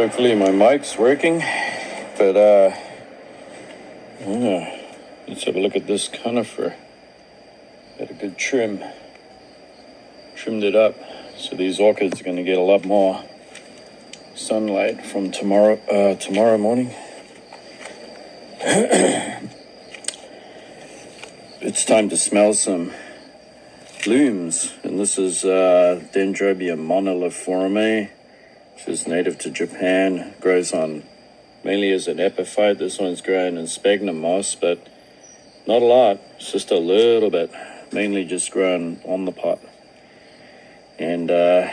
Hopefully my mic's working, but let's have a look at this conifer. Got a good trim. Trimmed it up, so these orchids are going to get a lot more sunlight from tomorrow morning. It's time to smell some blooms, and this is Dendrobium moniliforme, which is native to Japan. Grows on mainly as an epiphyte. This one's grown in sphagnum moss, but not a lot. It's just a little bit, mainly just grown on the pot. And I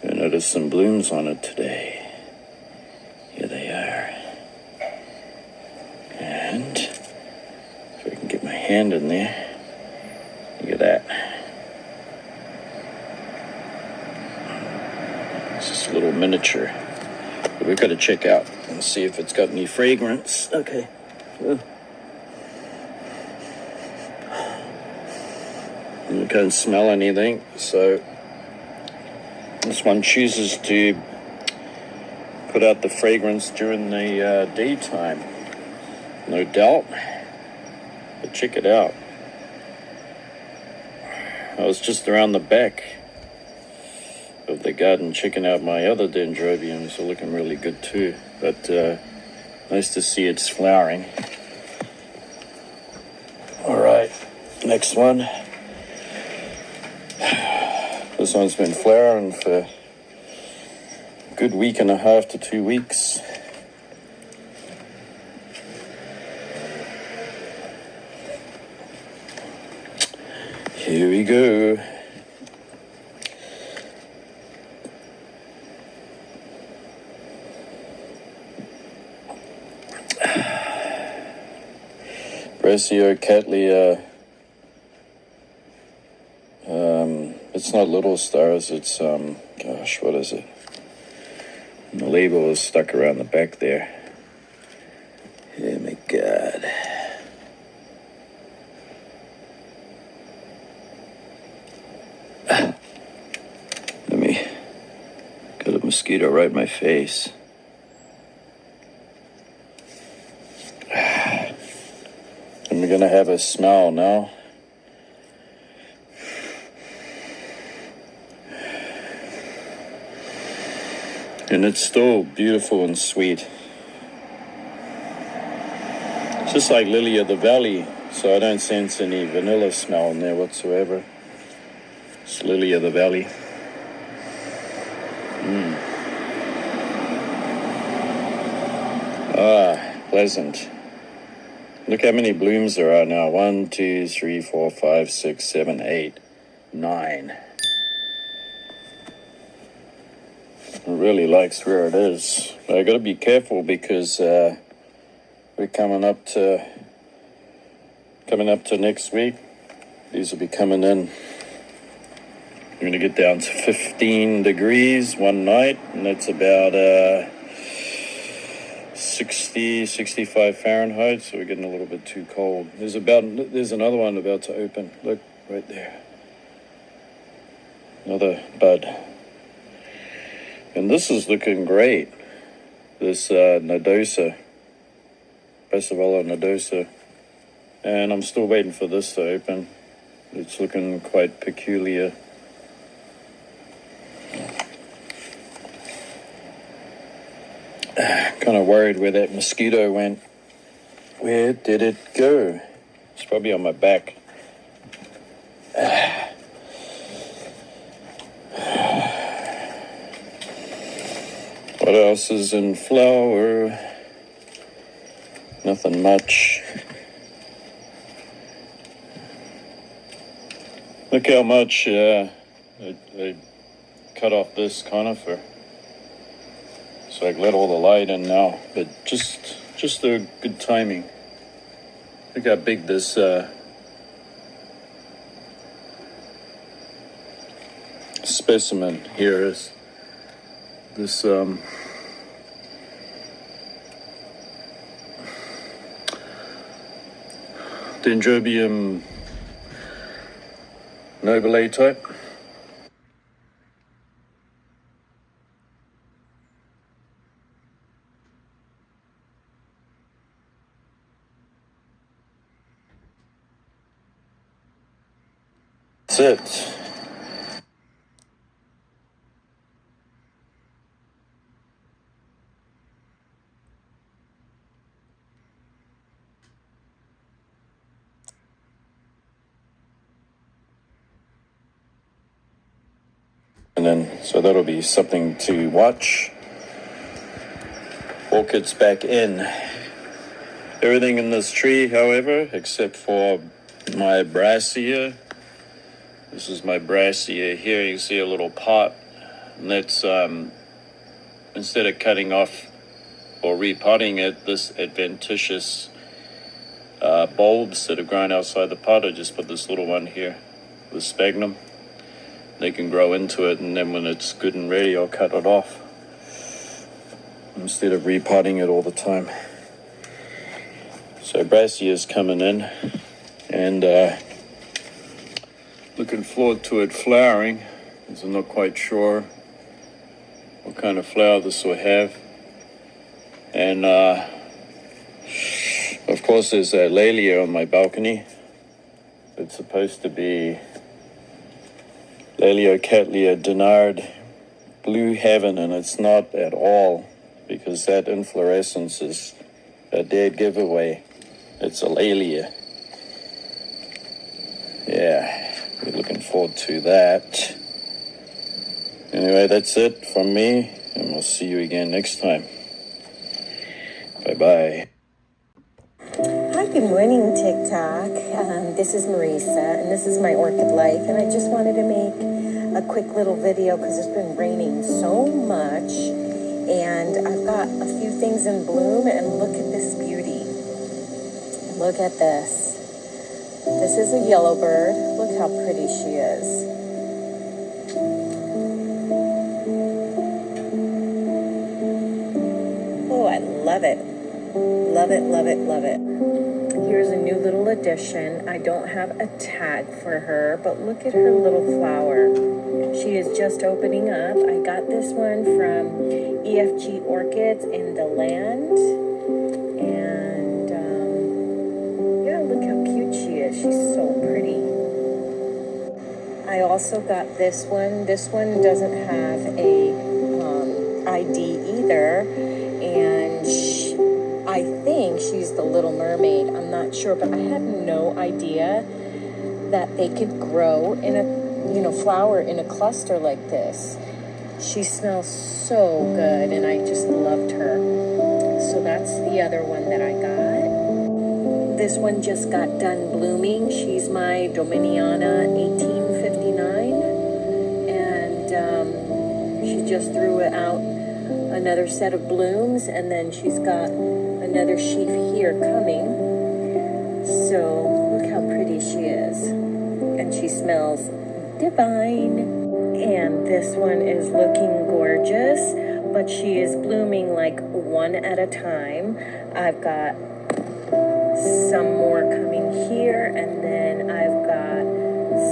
noticed some blooms on it today. Here they are. And if I can get my hand in there, look at that. It's just a little miniature. But we've got to check out and see if it's got any fragrance. Okay. You can't smell anything, so this one chooses to put out the fragrance during the daytime. No doubt. But check it out. I was just around the back of the garden checking out my other dendrobiums. They're looking really good too. But nice to see it's flowering. All right, next one. This one's been flowering for a good week and a half to 2 weeks. Here we go. Brasiocatlia. It's not little stars, it's, gosh, what is it? The label is stuck around the back there. Oh my God. Got a mosquito right in my face. And we're gonna have a smell now. And it's still beautiful and sweet. It's just like Lily of the Valley, so I don't sense any vanilla smell in there whatsoever. It's Lily of the Valley. Pleasant. Look how many blooms there are now. 1, 2, 3, 4, 5, 6, 7, 8, 9. It really likes where it is. But I got to be careful because we're coming up to next week. These will be coming in. We're going to get down to 15 degrees one night, and that's about 60, 65 Fahrenheit, so we're getting a little bit too cold. There's another one about to open. Look, right there. Another bud. And this is looking great. This nodosa, Passivella nodosa. And I'm still waiting for this to open. It's looking quite peculiar. Kind of worried where that mosquito went. Where did it go? It's probably on my back. What else is in flower? Nothing much. Look how much I cut off this conifer. So I can let all the light in now, but just the good timing. Look how big this specimen here is. This Dendrobium nobile type. That's it. And then, so that'll be something to watch. Orchids back in. Everything in this tree, however, except for my brassica. This is my brassica here. You can see a little pot. And that's, instead of cutting off or repotting it, this adventitious bulbs that have grown outside the pot, I just put this little one here, the sphagnum. They can grow into it, and then when it's good and ready, I'll cut it off instead of repotting it all the time. So brassica is coming in, and looking forward to it flowering, because I'm not quite sure what kind of flower this will have. And of course there's a Laelias on my balcony. It's supposed to be Laelias Denard Blue Heaven, and it's not at all, because that inflorescence is a dead giveaway. It's a Laelias. Yeah, we're looking forward to that. Anyway, that's it from me, and we'll see you again next time. Bye-bye. Hi, good morning, TikTok. This is Marisa, and this is my orchid life, and I just wanted to make a quick little video because it's been raining so much, and I've got a few things in bloom, and look at this beauty. Look at this. This is a yellow bird. Look how pretty she is. Oh, I love it. Love it, love it, love it. Here's a new little addition. I don't have a tag for her, but look at her little flower. She is just opening up. I got this one from EFG Orchids in the land. And yeah, look how cute she is. She's so pretty. I also got this one. This one doesn't have a ID either. And I think she's the Little Mermaid. I'm not sure, but I had no idea that they could grow in a, flower in a cluster like this. She smells so good, and I just loved her. So that's the other one that I got. This one just got done blooming. She's my Dominiana 1859, and she just threw out another set of blooms, and then she's got another sheaf here coming. So look how pretty she is, and she smells divine. And this one is looking gorgeous, but she is blooming like one at a time. I've got some more coming here, and then I've got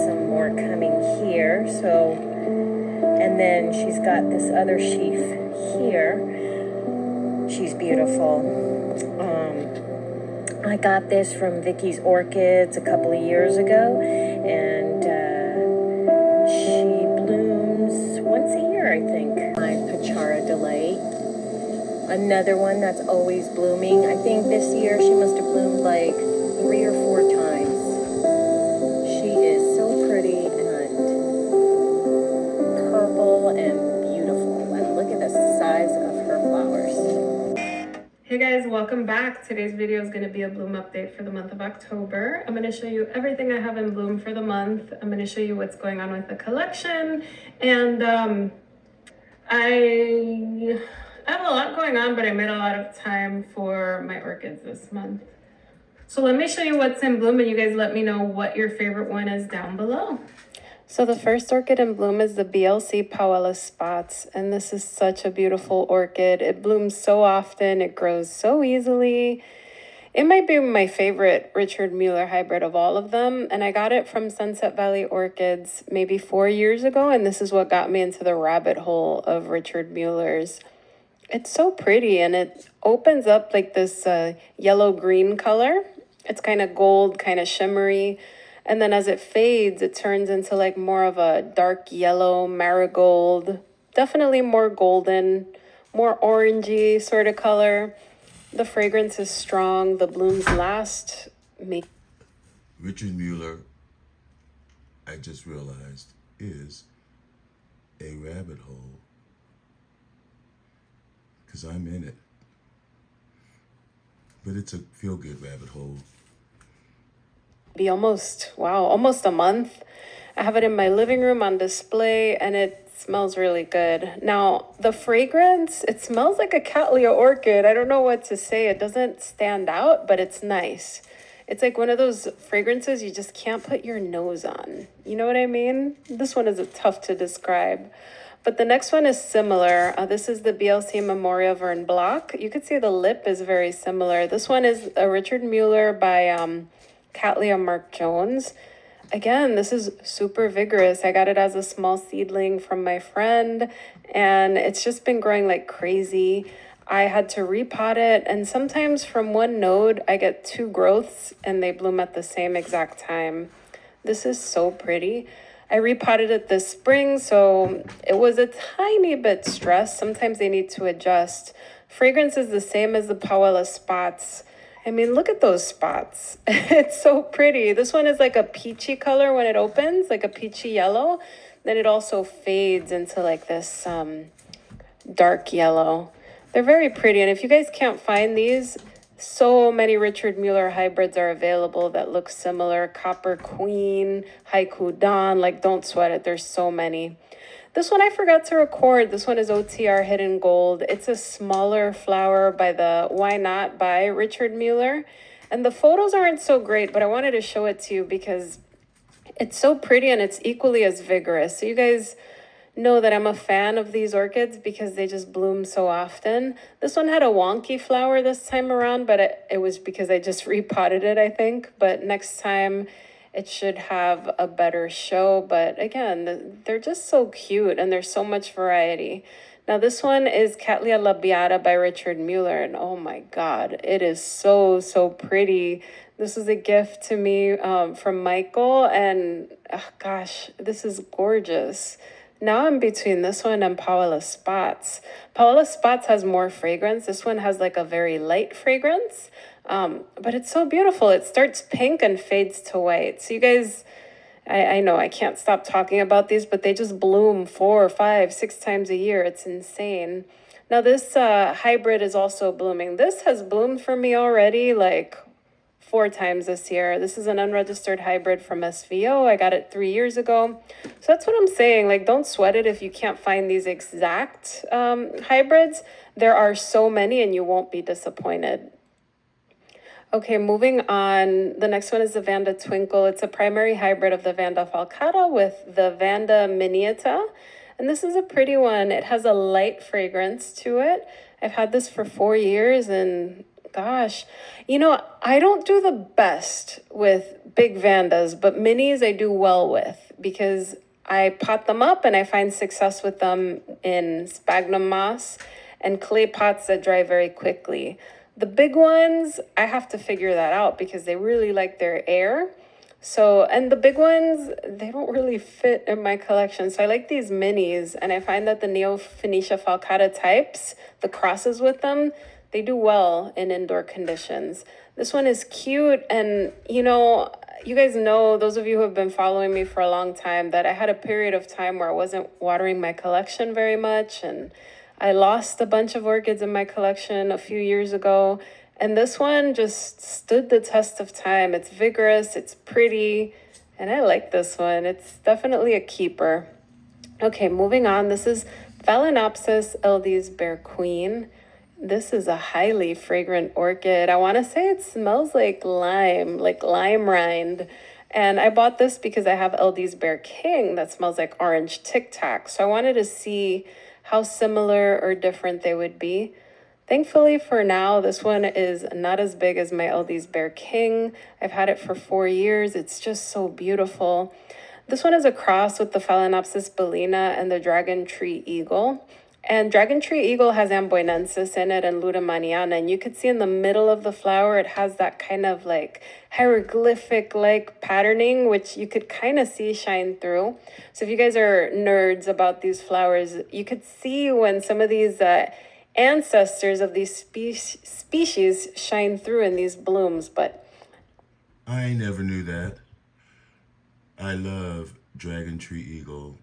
some more coming here. So, and then she's got this other sheaf here. She's beautiful. I got this from Vicky's Orchids a couple of years ago, and she blooms once a year, I think. My Pachara Delight, another one that's always blooming. I think this year she must have bloomed like 3 or 4 times. She is so pretty and purple and beautiful, and look at the size of her flowers. Hey guys, welcome back. Today's video is going to be a bloom update for the month of October. I'm going to show you everything I have in bloom for the month. I'm going to show you what's going on with the collection, and I have a lot going on, but I made a lot of time for my orchids this month. So let me show you what's in bloom, and you guys let me know what your favorite one is down below. So the first orchid in bloom is the BLC Pauella Spots, and this is such a beautiful orchid. It blooms so often, it grows so easily. It might be my favorite Richard Mueller hybrid of all of them, and I got it from Sunset Valley Orchids maybe 4 years ago, and this is what got me into the rabbit hole of Richard Mueller's. It's so pretty, and it opens up like this yellow-green color. It's kind of gold, kind of shimmery. And then as it fades, it turns into like more of a dark yellow marigold, definitely more golden, more orangey sort of color. The fragrance is strong. The blooms last. Richard Mueller, I just realized, is a rabbit hole. Because I'm in it. But it's a feel-good rabbit hole. Be almost a month. I have it in my living room on display, and it smells really good. Now, the fragrance, it smells like a Cattleya orchid. I don't know what to say. It doesn't stand out, but it's nice. It's like one of those fragrances you just can't put your nose on. You know what I mean? This one is tough to describe. But the next one is similar. This is the BLC Memoria Vern Block. You could see the lip is very similar. This one is a Richard Mueller by Cattleya Mark Jones. Again, this is super vigorous. I got it as a small seedling from my friend, and it's just been growing like crazy. I had to repot it, and sometimes from one node, I get 2 growths, and they bloom at the same exact time. This is so pretty. I repotted it this spring, so it was a tiny bit stressed. Sometimes they need to adjust. Fragrance is the same as the Pauella spots. I mean, look at those spots. It's so pretty. This one is like a peachy color when it opens, like a peachy yellow. Then it also fades into like this dark yellow. They're very pretty. And if you guys can't find these, so many Richard Mueller hybrids are available that look similar. Copper Queen, Haiku Dawn, like don't sweat it. There's so many. This one I forgot to record. This one is OTR Hidden Gold. It's a smaller flower by the Why Not by Richard Mueller. And the photos aren't so great, but I wanted to show it to you because it's so pretty and it's equally as vigorous. So you guys know that I'm a fan of these orchids because they just bloom so often. This one had a wonky flower this time around, but it was because I just repotted it, I think. But next time it should have a better show. But again, they're just so cute and there's so much variety. Now this one is Cattleya labiata by Richard Mueller, and oh my God, it is so, so pretty. This is a gift to me from Michael, and oh gosh, this is gorgeous. Now I'm between this one and Pauella Spots. Pauella Spots has more fragrance. This one has like a very light fragrance, but it's so beautiful. It starts pink and fades to white. So you guys, I know I can't stop talking about these, but they just bloom 4, 5, 6 times a year. It's insane. Now this hybrid is also blooming. This has bloomed for me already like 4 times this year. This is an unregistered hybrid from SVO. I got it 3 years ago. So that's what I'm saying. Like, don't sweat it if you can't find these exact hybrids. There are so many and you won't be disappointed. Okay, moving on. The next one is the Vanda Twinkle. It's a primary hybrid of the Vanda falcata with the Vanda miniata. And this is a pretty one. It has a light fragrance to it. I've had this for 4 years and gosh, you know, I don't do the best with big Vandas, but minis I do well with because I pot them up and I find success with them in sphagnum moss and clay pots that dry very quickly. The big ones, I have to figure that out because they really like their air. So, and the big ones, they don't really fit in my collection. So I like these minis, and I find that the Neo-Phoenicia falcata types, the crosses with them, they do well in indoor conditions. This one is cute, and you know, you guys know, those of you who have been following me for a long time, that I had a period of time where I wasn't watering my collection very much, and I lost a bunch of orchids in my collection a few years ago, and this one just stood the test of time. It's vigorous, it's pretty, and I like this one. It's definitely a keeper. Okay, moving on. This is Phalaenopsis LD's Bear Queen. This is a highly fragrant orchid. I want to say it smells like lime rind. And I bought this because I have LD's Bear King that smells like orange Tic Tac. So I wanted to see how similar or different they would be. Thankfully for now, this one is not as big as my LD's Bear King. I've had it for 4 years. It's just so beautiful. This one is a cross with the Phalaenopsis bellina and the Dragon Tree Eagle. And Dragon Tree Eagle has Amboinensis in it and Ludomaniana. And you could see in the middle of the flower, it has that kind of like hieroglyphic-like patterning, which you could kind of see shine through. So if you guys are nerds about these flowers, you could see when some of these ancestors of these species shine through in these blooms. But I never knew that. I love Dragon Tree Eagle.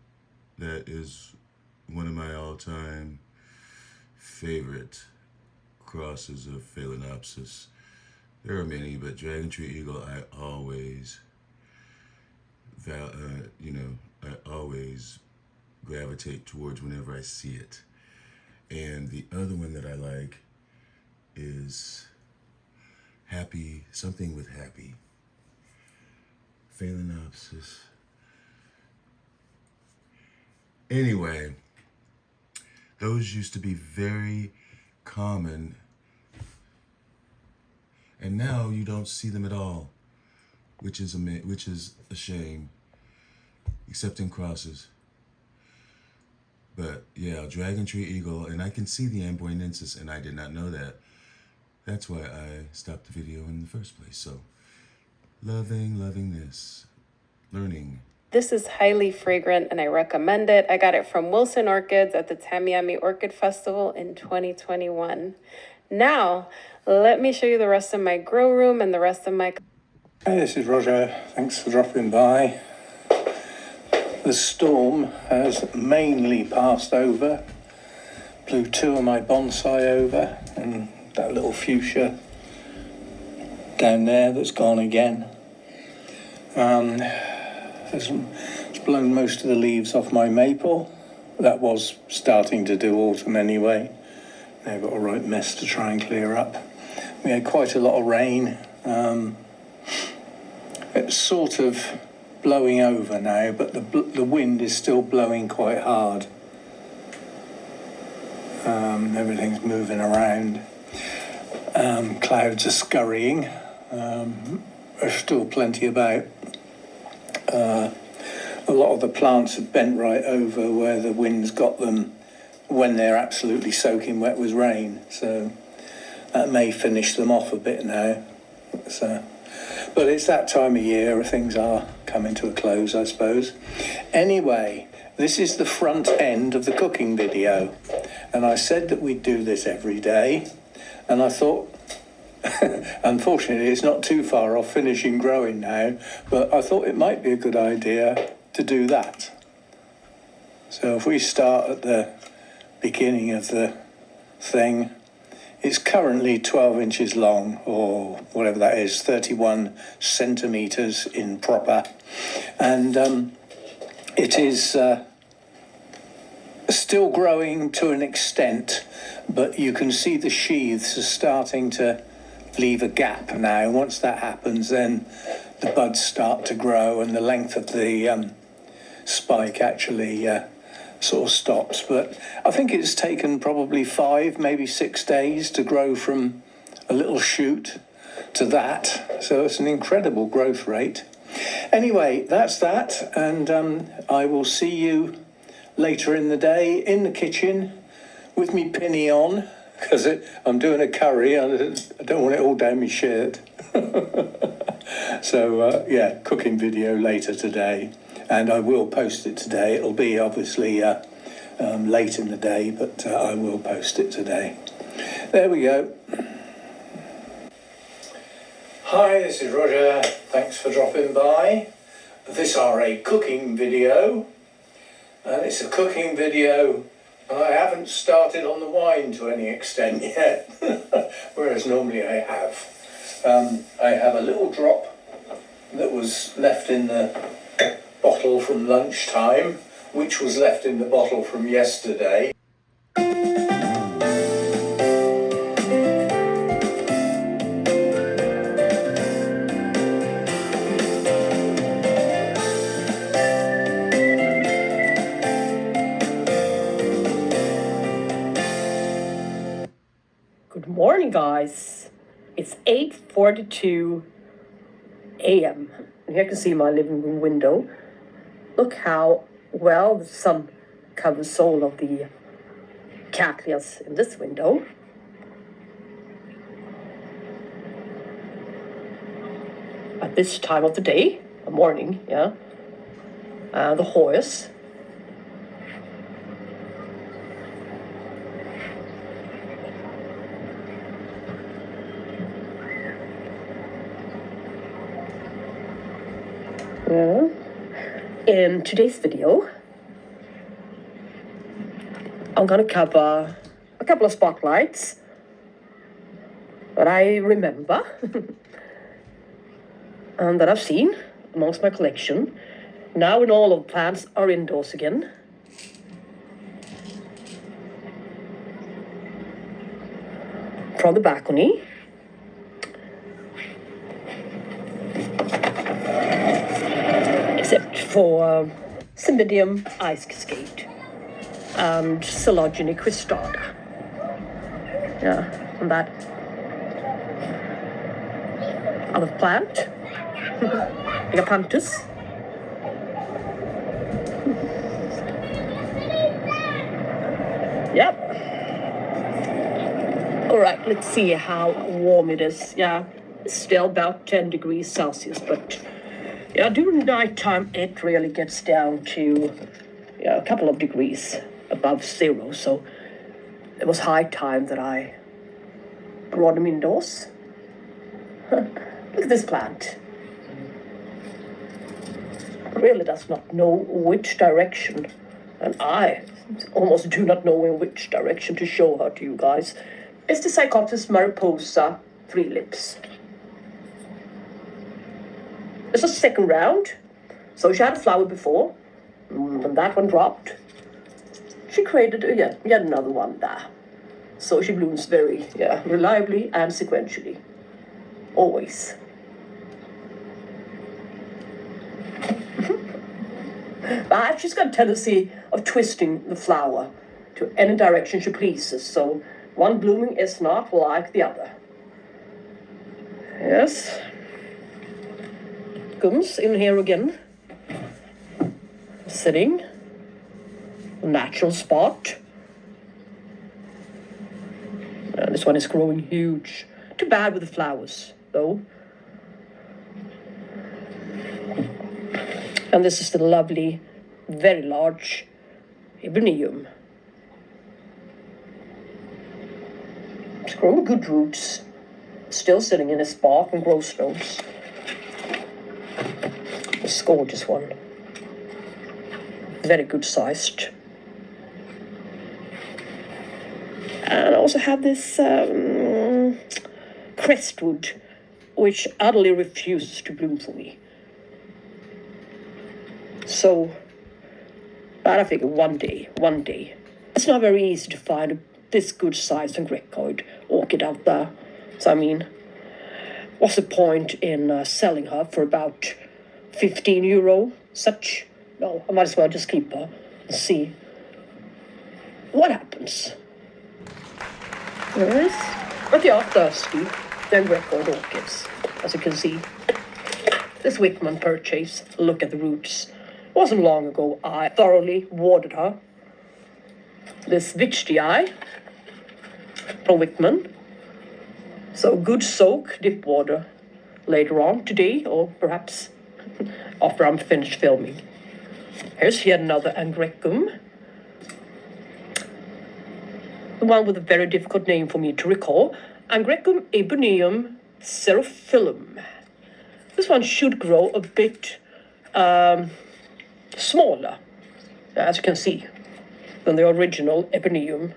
That is one of my all-time favorite crosses of Phalaenopsis. There are many, but Dragon Tree Eagle, I always, I always gravitate towards whenever I see it. And the other one that I like is Happy, something with Happy. Phalaenopsis. Anyway, those used to be very common, and now you don't see them at all, which is a shame, except in crosses. But yeah, Dragon Tree Eagle, and I can see the Amboinensis, and I did not know that. That's why I stopped the video in the first place. So, loving this, learning. this is highly fragrant and I recommend it. I got it from Wilson Orchids at the Tamiami Orchid Festival in 2021. Now, let me show you the rest of my grow room and the rest of my... Hey, this is Roger. Thanks for dropping by. The storm has mainly passed over. Blew two of my bonsai over, and that little fuchsia down there that's gone again. It's blown most of the leaves off my maple. That was starting to do autumn anyway. Now got a right mess to try and clear up. We had quite a lot of rain. It's sort of blowing over now, but the wind is still blowing quite hard. Everything's moving around. Clouds are scurrying. There's still plenty about. A lot of the plants have bent right over where the wind's got them when they're absolutely soaking wet with rain. So that may finish them off a bit now. But it's that time of year, things are coming to a close, I suppose. Anyway, this is the front end of the cooking video. And I said that we'd do this every day. And I thought, unfortunately, it's not too far off finishing growing now, but I thought it might be a good idea to do that. So if we start at the beginning of the thing, it's currently 12 inches long, or whatever that is, 31 centimetres in proper. And it is still growing to an extent, but you can see the sheaths are starting to leave a gap now. Once that happens, then the buds start to grow and the length of the spike actually sort of stops. But I think it's taken probably 5, maybe 6 days to grow from a little shoot to that. So it's an incredible growth rate. Anyway, that's that. And I will see you later in the day in the kitchen with me pinny on, because I'm doing a curry. I don't want it all down my shirt. So, yeah, cooking video later today. And I will post it today. It'll be obviously late in the day, but I will post it today. There we go. Hi, this is Roger. Thanks for dropping by. This are a cooking video. And it's a cooking video, and I haven't started on the wine to any extent yet, whereas normally I have. I have a little drop that was left in the bottle from lunchtime, which was left in the bottle from yesterday. Good morning, guys. It's 8:42 a.m. and here you can see my living room window. Look how well the sun covers all of the Cattleyas in this window. At this time of the day, the morning, yeah. The horse. Yeah. In today's video, I'm gonna cover a couple of spotlights that I remember and that I've seen amongst my collection. Now when all of the plants are indoors again. From the balcony. Except for Cymbidium ice cascade and Coelogyne cristrata. Yeah, and that other plant, Agapanthus. Yep. All right, let's see how warm it is. Yeah, it's still about 10 degrees Celsius, but yeah, during nighttime it really gets down to a couple of degrees above zero. So it was high time that I brought them indoors. Look at this plant. Really does not know which direction, and I almost do not know in which direction to show her to you guys. It's the Cychnoches mariposa 3 lips. It's a second round, so she had a flower before, and that one dropped. She created yet another one there. So she blooms very reliably and sequentially, always. But she's got a tendency of twisting the flower to any direction she pleases, so one blooming is not like the other. Yes. Comes in here again. Sitting. A natural spot. This one is growing huge. Too bad with the flowers, though. And this is the lovely, very large Eplc. It's growing good roots. Still sitting in a spot and grow stones. This gorgeous one. Very good sized. And I also have this crestwood, which utterly refuses to bloom for me. So, but I figure one day. It's not very easy to find this good sized Angreacum orchid out there. So I mean, what's the point in selling her for about €15 such? No, I might as well just keep her and see what happens. Yes, but they are thirsty, they're Angreacum orchids, as you can see. This Whitman purchase, look at the roots. It wasn't long ago I thoroughly watered her. This Vichtii from Whitman. So good soak, dip water later on today, or perhaps after I'm finished filming. Here's yet another Angreacum. The one with a very difficult name for me to recall. Angreacum ebuneum xerophyllum. This one should grow a bit smaller, as you can see, than the original ebuneum.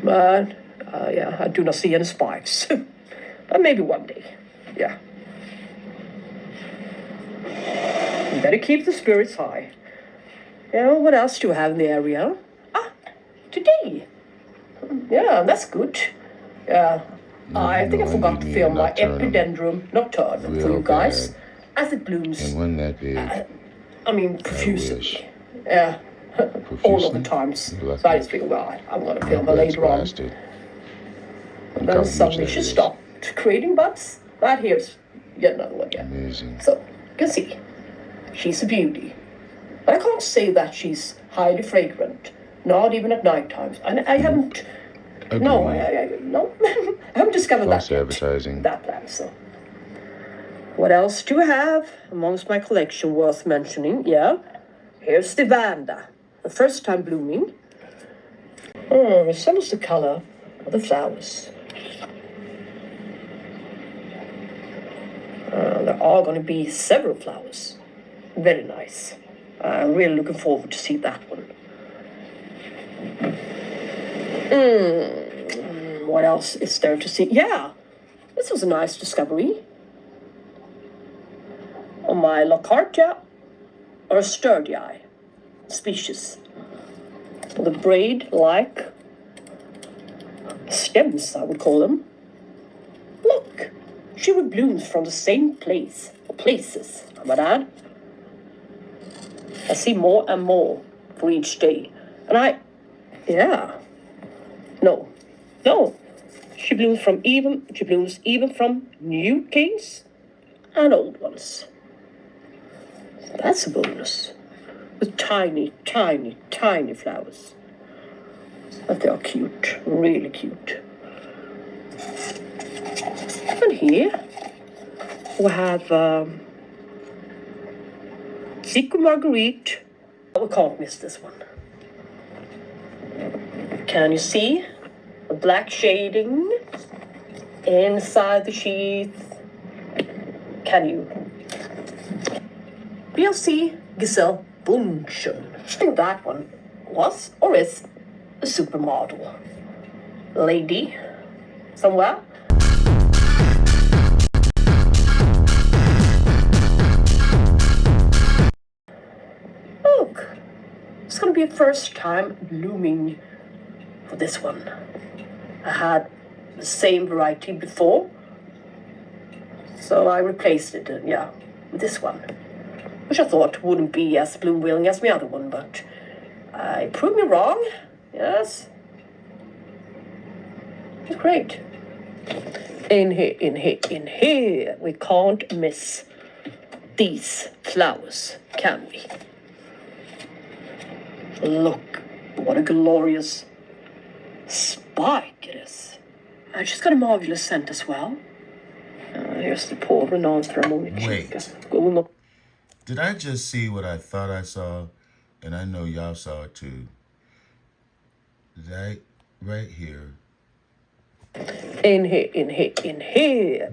But, I do not see any spikes. But maybe one day, yeah. You better keep the spirits high. What else do I have in the area? Today. Yeah, that's good. Yeah, I think I forgot to film my Epidendrum nocturnum for you guys, as it blooms. And when that big, I mean, profusely. Yeah, all of the times. So I just figured, well, I'm going to film her later on. And then suddenly she stopped creating buds. But here's yet another one again. Amazing. So, you can see, she's a beauty. I can't say that she's highly fragrant, not even at night times. And I haven't. No, no, I haven't discovered False that yet. advertising. That plant, so. What else do I have amongst my collection worth mentioning? Yeah, here's the Vanda, the first time blooming. It resembles the color of the flowers. There are going to be several flowers. Very nice. I'm really looking forward to see that one. What else is there to see? Yeah, this was a nice discovery. On my Lockhart or Sturdii species. The braid-like stems, I would call them. Look, she reblooms from the same place, or places, I might add. I see more and more for each day. And no. She blooms even from new canes and old ones. That's a bonus. With tiny, tiny, tiny flowers. But they are cute, really cute. And here we have Zico Marguerite. We can't miss this one. Can you see the black shading inside the sheath? Can you? Eplc Giselle Bunchen. I think that one was or is a supermodel. Lady somewhere. Look, it's gonna be a first time blooming for this one. I had the same variety before, so I replaced it, with this one, which I thought wouldn't be as bloom willing as my other one, but I proved me wrong. Yes, it's great. In here, we can't miss these flowers, can we? Look, what a glorious spike it is. She's got a marvelous scent as well. Here's the poor renowned thermometer. Wait. Did I just see what I thought I saw? And I know y'all saw it too. Right here. In here.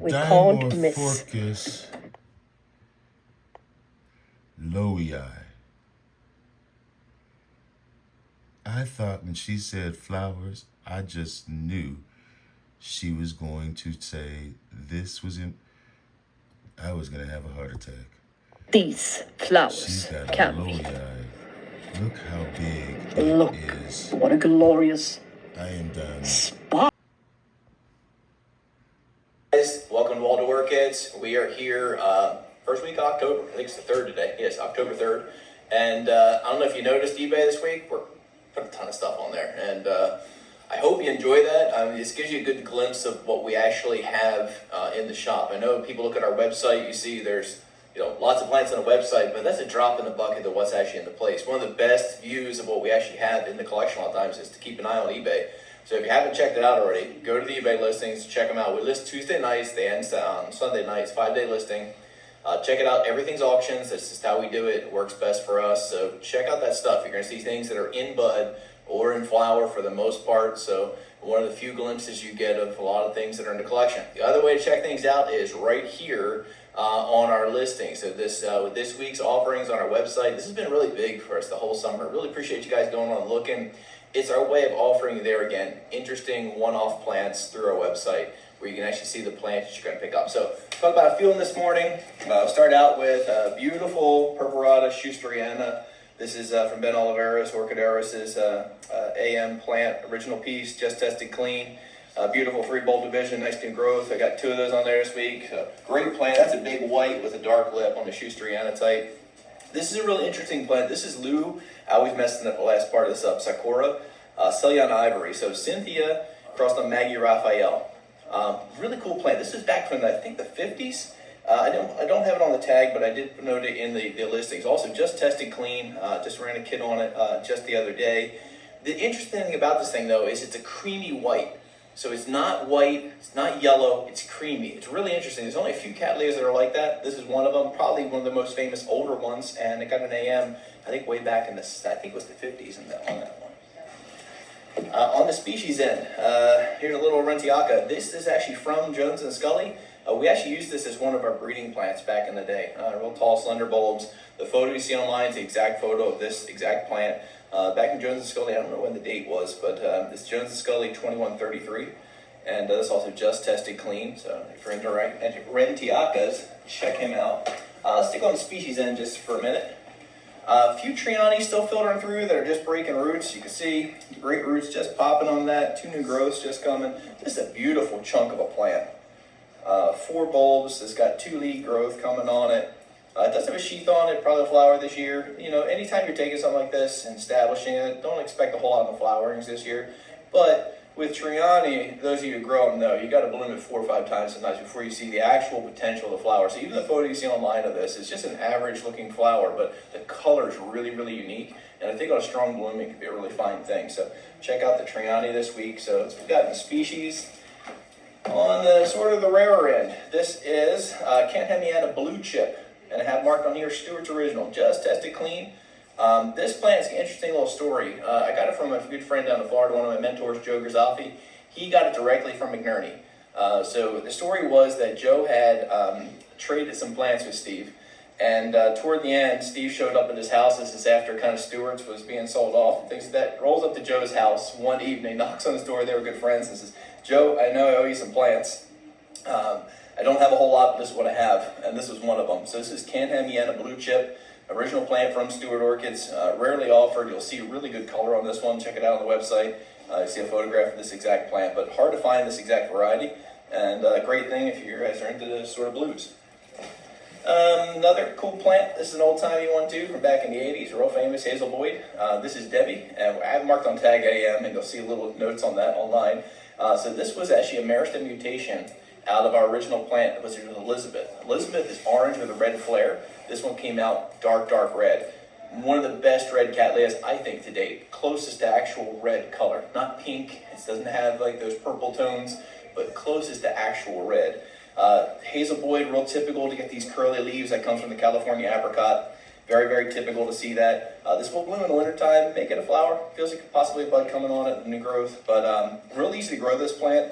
We can't miss. Dimorphorchis Laelias. I thought when she said flowers, I just knew she was going to say this was in. I was going to have a heart attack. These flowers. She's got a can Laelias. Look how big Look, it is. what a glorious I am done. spot. Guys, welcome to Waldor Orchids. We are here first week of October. I think it's the 3rd today. Yes, October 3rd. And I don't know if you noticed eBay this week. We're putting a ton of stuff on there. And I hope you enjoy that. This gives you a good glimpse of what we actually have in the shop. I know people look at our website, you see there's lots of plants on the website, but that's a drop in the bucket of what's actually in the place. One of the best views of what we actually have in the collection a lot of times is to keep an eye on eBay. So if you haven't checked it out already, go to the eBay listings, check them out. We list Tuesday nights, they end on Sunday nights, 5-day listing. Check it out. Everything's auctions. That's just how we do it. It works best for us. So check out that stuff. You're going to see things that are in bud or in flower for the most part. So one of the few glimpses you get of a lot of things that are in the collection. The other way to check things out is right here on our listing. So with this week's offerings on our website, this has been really big for us the whole summer. Really appreciate you guys going on and looking. It's our way of offering you there again interesting one-off plants through our website where you can actually see the plants that you're going to pick up. So talk about a few of them this morning. Start out with a beautiful Purpurata schusteriana. This is from Ben Oliveris, Orchidaris' AM plant, original piece, just tested clean. Beautiful 3-bulb division, nice new growth. I got 2 of those on there this week. Great plant. That's a big white with a dark lip on the schusteriana type. This is a really interesting plant. This is Lou. I always messed up the last part of this up. Sakura, Celion Ivory. So Cynthia crossed on Maggie Raphael. Really cool plant. This is back from I think the 50s. I don't have it on the tag, but I did note it in the listings. Also, just tested clean. Just ran a kit on it just the other day. The interesting thing about this thing, though, is it's a creamy white. So it's not white, it's not yellow, it's creamy. It's really interesting. There's only a few Cattleyas that are like that. This is one of them, probably one of the most famous older ones, and it got an AM, I think way back in the, I think it was the 50s on that one. On the species end, here's a little Rentiaca. This is actually from Jones and Scully. We actually used this as one of our breeding plants back in the day. Real tall, slender bulbs. The photo you see online is the exact photo of this exact plant. Back in Jones and Scully, I don't know when the date was, but this Jones and Scully 2133, and this also just tested clean. So if you're into Rentiacas, check him out. Let's stick on the species end just for a minute. A few Triani still filtering through that are just breaking roots. You can see great roots just popping on that. 2 new growths just coming. Just a beautiful chunk of a plant. 4 bulbs. It's got 2 lead growth coming on it. It does have a sheath on it, probably a flower this year. You know, anytime you're taking something like this and establishing it, don't expect a whole lot of flowerings this year. But with Triani, those of you who grow them know, you got to bloom it 4 or 5 times sometimes before you see the actual potential of the flower. So even the photo you see online of this is just an average looking flower, but the color is really, really unique. And I think on a strong bloom, it could be a really fine thing. So check out the Triani this week. So we've got the species. On the sort of the rarer end, this is Canthamiana blue chip. And I have marked on here Stewart's Original, just tested clean. This plant is an interesting little story. I got it from a good friend down in Florida, one of my mentors, Joe Grzalfi. He got it directly from McNerney. So the story was that Joe had traded some plants with Steve. And toward the end, Steve showed up at his house. This is after kind of Stewart's was being sold off and things like that. Rolls up to Joe's house one evening, knocks on his door. They were good friends and says, Joe, I know I owe you some plants. I don't have a whole lot, but this is what I have, and this is one of them. So this is Canthamiana blue chip, original plant from Stewart Orchids, rarely offered. You'll see really good color on this one. Check it out on the website. You see a photograph of this exact plant, but hard to find this exact variety, and a great thing if you guys are into this sort of blues. Another cool plant, this is an old-timey one too, from back in the 80s, real famous Hazel Boyd. This is Debbie, and I have marked on tag AM, and you'll see little notes on that online. So this was actually a meristem mutation out of our original plant that was Elizabeth. Elizabeth is orange with a red flare. This one came out dark, dark red. One of the best red Cattleyas, I think, to date. Closest to actual red color. Not pink, it doesn't have like those purple tones, but closest to actual red. Hazel Boyd, real typical to get these curly leaves. That comes from the California apricot. Very, very typical to see that. This will bloom in the wintertime, make it a flower. Feels like possibly a bud coming on it, new growth. But real easy to grow this plant.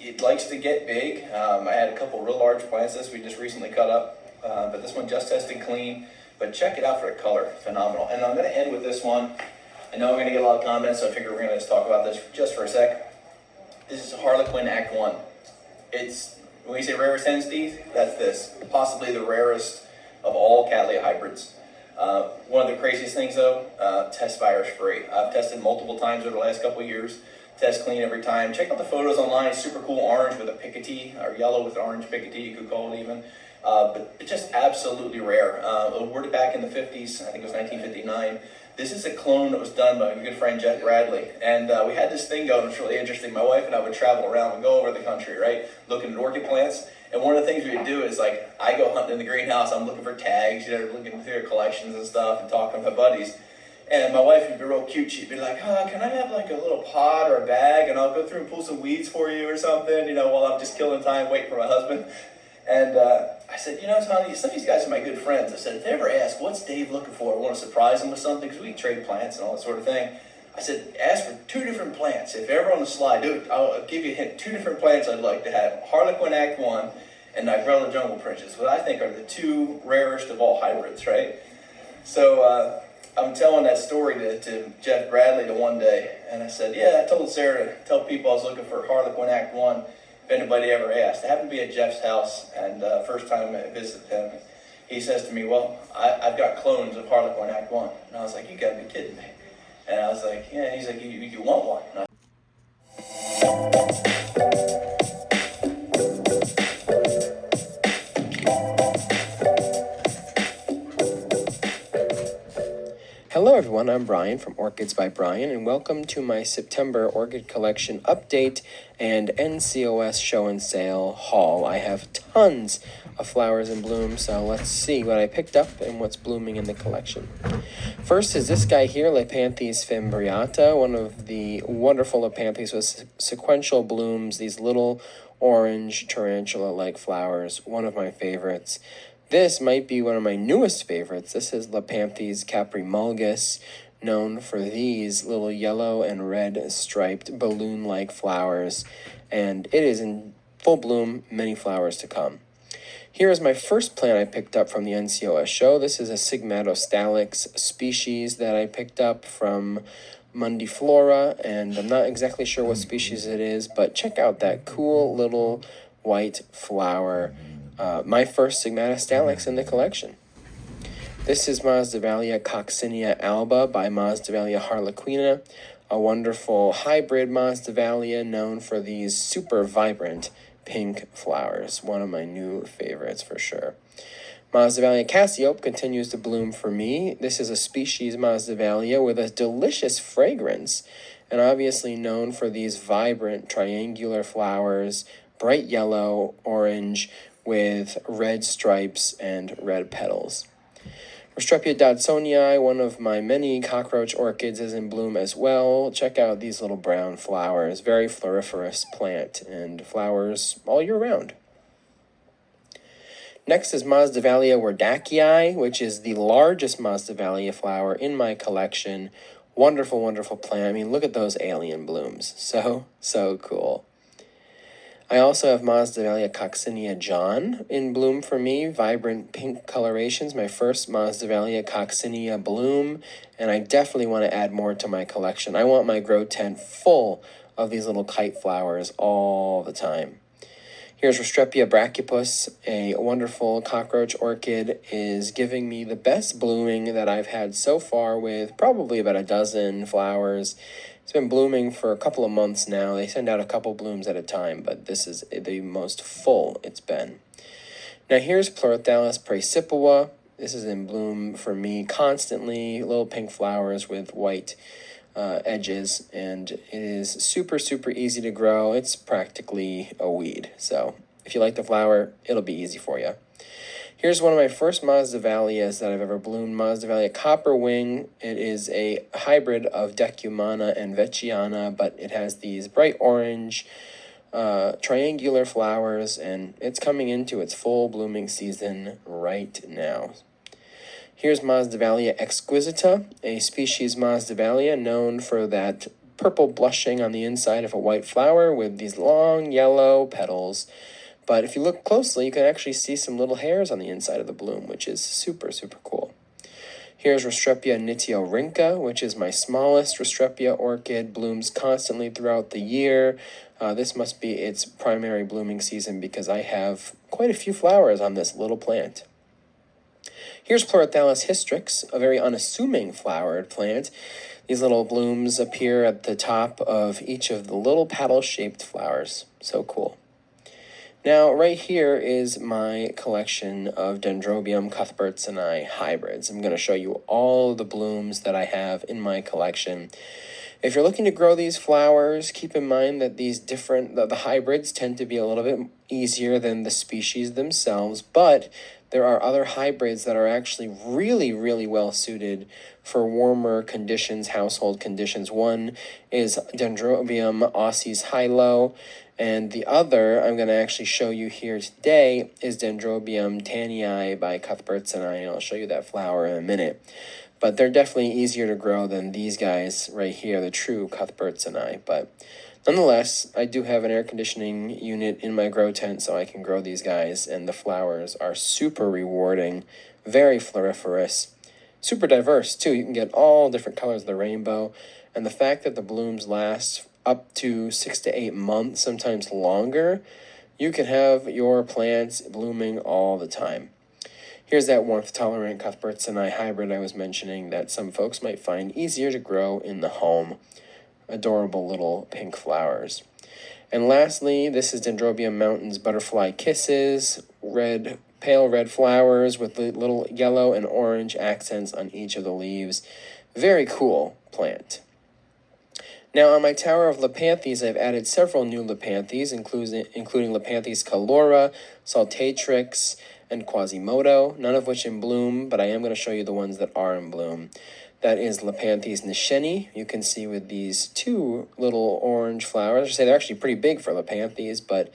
It likes to get big. I had a couple real large plants this we just recently cut up, but this one just tested clean. But check it out for the color, phenomenal. And I'm going to end with this one. I know I'm going to get a lot of comments, so I figure we're going to just talk about this just for a sec. This is Harlequin Act 1. It's, when we say rarest hen, Steve, that's this. Possibly the rarest of all Cattleya hybrids. One of the craziest things though, test virus free. I've tested multiple times over the last couple of years. Test clean every time. Check out the photos online. It's super cool orange with a picotee, or yellow with orange picotee, you could call it even. But it's just absolutely rare. Awarded back in the 50s, I think it was 1959. This is a clone that was done by my good friend Jeff Bradley. And we had this thing going, it was really interesting. My wife and I would travel around and go over the country, right? Looking at orchid plants. And one of the things we would do is like, I go hunting in the greenhouse, I'm looking for tags, you know, looking through their collections and stuff and talking to my buddies. And my wife would be real cute. She'd be like, oh, can I have like a little pot or a bag and I'll go through and pull some weeds for you or something, you know, while I'm just killing time waiting for my husband. And I said, you know, honey, some of these guys are my good friends. I said, if they ever ask, what's Dave looking for? I want to surprise them with something because we trade plants and all that sort of thing. I said, ask for 2 different plants. If ever on the slide, dude, I'll give you a hint. 2 different plants I'd like to have. Harlequin Act 1 and Nigrella Jungle Princess, what I think are the 2 rarest of all hybrids, right? So I'm telling that story to Jeff Bradley to one day, and I said, yeah, I told Sarah to tell people I was looking for Harlequin Act 1 if anybody ever asked. I happened to be at Jeff's house, and first time I visited him, he says to me, well, I've got clones of Harlequin Act 1. And I was like, you gotta be kidding me. And I was like, yeah, he's like, you want one? And Hello everyone. everyone, I'm Bryan from Orchids by Bryan, and welcome to my September orchid collection update and NCOS show and sale haul. I have tons of flowers in bloom, so let's see what I picked up and what's blooming in the collection. First is this guy here, Lepanthes fimbriata, one of the wonderful Lepanthes with sequential blooms, these little orange tarantula-like flowers, one of my favorites. This might be one of my newest favorites. This is Lepanthes caprimulgus, known for these little yellow and red striped balloon-like flowers, and it is in full bloom, many flowers to come. Here is my first plant I picked up from the NCOS show. This is a Sigmatostalix species that I picked up from Mundiflora, and I'm not exactly sure what species it is, but check out that cool little white flower. My first Sigmatostalix in the collection. This is Masdevallia coccinea alba by Masdevallia harlequina, a wonderful hybrid Masdevallia known for these super vibrant pink flowers. One of my new favorites for sure. Masdevallia cassiope continues to bloom for me. This is a species Masdevallia with a delicious fragrance, and obviously known for these vibrant triangular flowers, bright yellow, orange, with red stripes and red petals. Restrepia dodsonii, one of my many cockroach orchids, is in bloom as well. Check out these little brown flowers. Very floriferous plant and flowers all year round. Next is Masdevallia wardakii, which is the largest Masdevallia flower in my collection. Wonderful, wonderful plant. I mean, look at those alien blooms. So cool. I also have Masdevallia coccinea John in bloom for me. Vibrant pink colorations, my first Masdevallia coccinea bloom, and I definitely want to add more to my collection. I want my grow tent full of these little kite flowers all the time. Here's Restrepia brachypus, a wonderful cockroach orchid, is giving me the best blooming that I've had so far with probably about a dozen flowers. It's been blooming for a couple of months now. They send out a couple blooms at a time, but this is the most full it's been. Now here's Pleurothallids praecipiua. This is in bloom for me constantly. Little pink flowers with white edges, and it is super, super easy to grow. It's practically a weed. So if you like the flower, it'll be easy for you. Here's one of my first Masdevallias that I've ever bloomed, Masdevallia copperwing. It is a hybrid of Decumana and Veciana, but it has these bright orange, triangular flowers, and it's coming into its full blooming season right now. Here's Masdevallia exquisita, a species Masdevallia known for that purple blushing on the inside of a white flower with these long yellow petals. But if you look closely, you can actually see some little hairs on the inside of the bloom, which is super, super cool. Here's Restrepia nitiorhyncha, which is my smallest Restrepia orchid, blooms constantly throughout the year. This must be its primary blooming season because I have quite a few flowers on this little plant. Here's Pleurothallis hystrix, a very unassuming flowered plant. These little blooms appear at the top of each of the little paddle-shaped flowers. So cool. Now, right here is my collection of Dendrobium cuthburtsonia hybrids. I'm going to show you all the blooms that I have in my collection. If you're looking to grow these flowers, keep in mind that the hybrids tend to be a little bit easier than the species themselves, but there are other hybrids that are actually really, really well suited for warmer conditions, household conditions. One is Dendrobium ossis hylo, and the other I'm going to actually show you here today is Dendrobium tannii by cuthburtsonia, and I'll show you that flower in a minute. But they're definitely easier to grow than these guys right here, the true cuthburtsonia. But nonetheless, I do have an air conditioning unit in my grow tent so I can grow these guys, and the flowers are super rewarding, very floriferous, super diverse too. You can get all different colors of the rainbow, and the fact that the blooms last up to 6 to 8 months, sometimes longer, you can have your plants blooming all the time. Here's that warmth-tolerant cuthburtsonia hybrid I was mentioning that some folks might find easier to grow in the home. Adorable little pink flowers. And lastly, this is Dendrobium mountains butterfly kisses, pale red flowers with little yellow and orange accents on each of the leaves. Very cool plant. Now on my tower of Lepanthes, I've added several new Lepanthes, including Lepanthes colora, saltatrix, and Quasimodo, none of which in bloom, but I am going to show you the ones that are in bloom. That is Lepanthes nisheni. You can see with these two little orange flowers. I should say they're actually pretty big for Lepanthes, but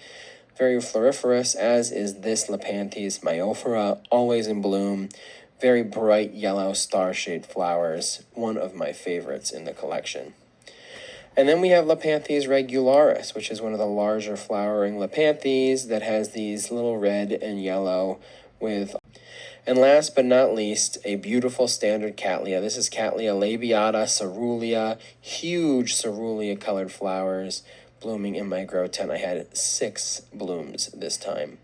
very floriferous, as is this Lepanthes myophora, always in bloom. Very bright yellow star-shaped flowers, one of my favorites in the collection. And then we have Lepanthes regularis, which is one of the larger flowering Lepanthes that has these little red and yellow with... And last but not least, a beautiful standard Cattleya. This is Cattleya labiata caerulea, huge caerulea colored flowers blooming in my grow tent. I had 6 blooms this time.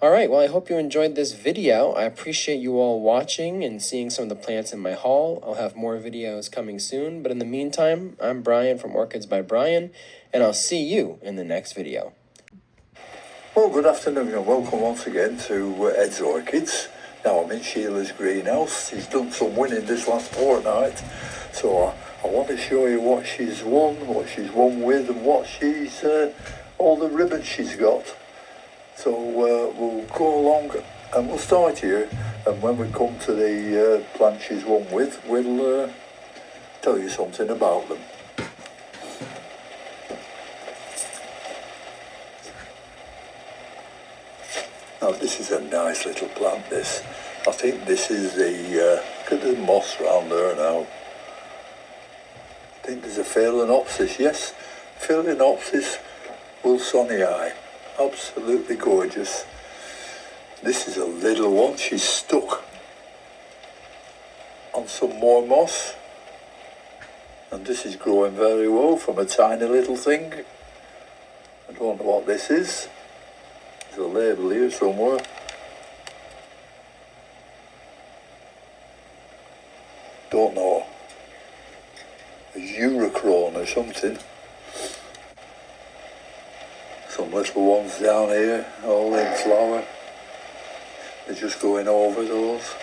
All right, well, I hope you enjoyed this video. I appreciate you all watching and seeing some of the plants in my haul. I'll have more videos coming soon, but in the meantime, I'm Bryan from Orchids by Bryan, and I'll see you in the next video. Well, good afternoon and welcome once again to Ed's Orchids. Now I'm in Sheila's greenhouse. She's done some winning this last fortnight, so I want to show you what she's won with, and what she's, all the ribbons she's got. So we'll go along and we'll start here, and when we come to the plant she's won with, we'll tell you something about them. Now this is a nice little plant, this. I think this is the, look at the moss round there now. I think there's a Phalaenopsis, yes. Phalaenopsis wilsonii. Absolutely gorgeous. This is a little one. She's stuck on some more moss. And this is growing very well from a tiny little thing. I don't know what this is. There's a label here somewhere. Don't know. A Eurochrone or something. Some little ones down here, all in flower. They're just going over those.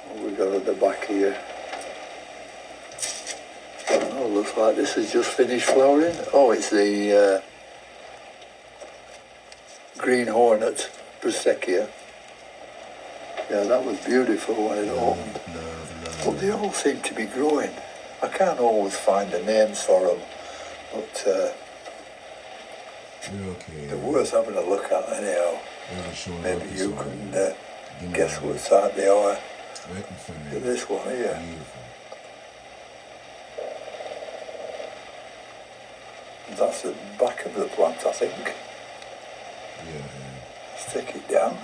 What we got at the back here? Oh, looks like this has just finished flowering. Oh, it's the Green Hornet, Bristechia. Yeah, that was beautiful when it opened. But they all seem to be growing. I can't always find the names for them, but they're worth having a look at anyhow. Maybe you can guess what type they are. Look at this one here. That's the back of the plant, I think. Let's take it down.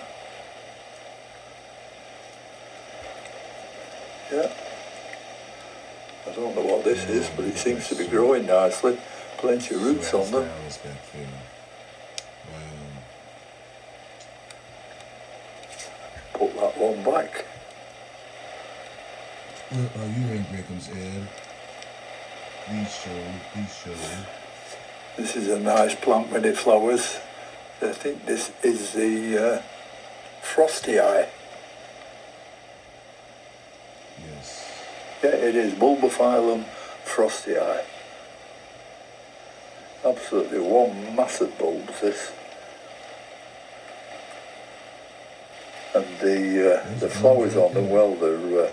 Yeah. I don't know what this is, but it seems to be growing nicely. Plenty of roots on them. Put that one back. Where are you, Angreacums, Ed? Please show. This is a nice plant when it flowers. I think this is the frosty eye. Yes. Yeah, it is Bulbophyllum frosty eye. Absolutely one massive bulbs, this. And the flowers on them, well, they're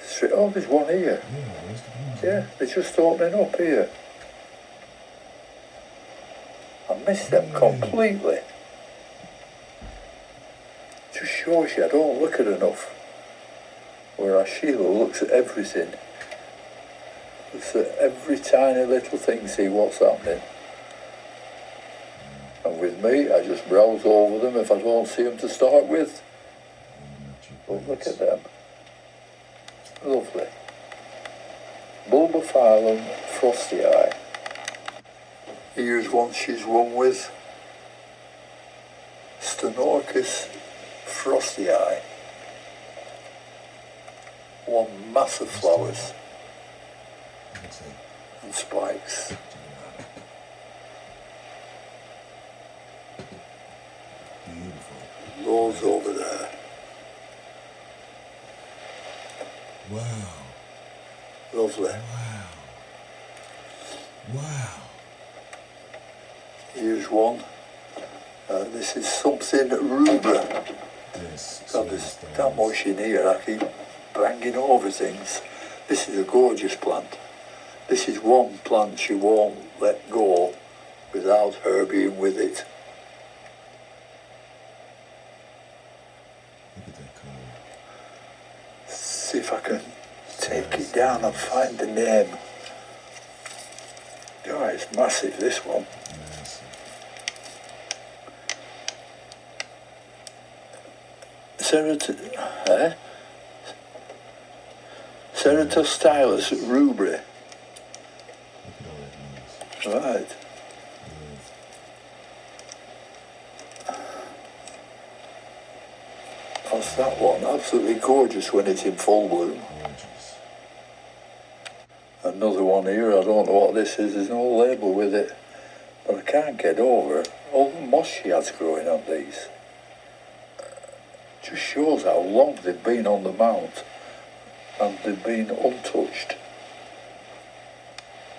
straight. Oh, there's one here. Yeah, they're just opening up here. I missed them completely. Just shows you I don't look at enough. Whereas SHeila looks at everything. Looks at every tiny little thing, see what's happening. And with me, I just browse over them if I don't see them to start with. But look at them. Lovely. Bulbophyllum frosty eye. Here's one she's won with. Cychnoches frosty eye. One massive flowers and spikes. Beautiful. Loads over there. Lovely. Wow. Here's one. This is something rubra. Yes. God, there's that much in here. I keep banging over things. This is a gorgeous plant. This is one plant she won't let go without her being with it. Look at that color. See if I can take it down and find the name. Oh, it's massive, this one. Massive. Ceratostylus rubra. Look at all that noise. Right. That's that one. Absolutely gorgeous when it's in full bloom. Gorgeous. Another one here. I don't know what this is. There's no label with it. But I can't get over all the moss she has growing on these. Just shows how long they've been on the mount. And they've been untouched.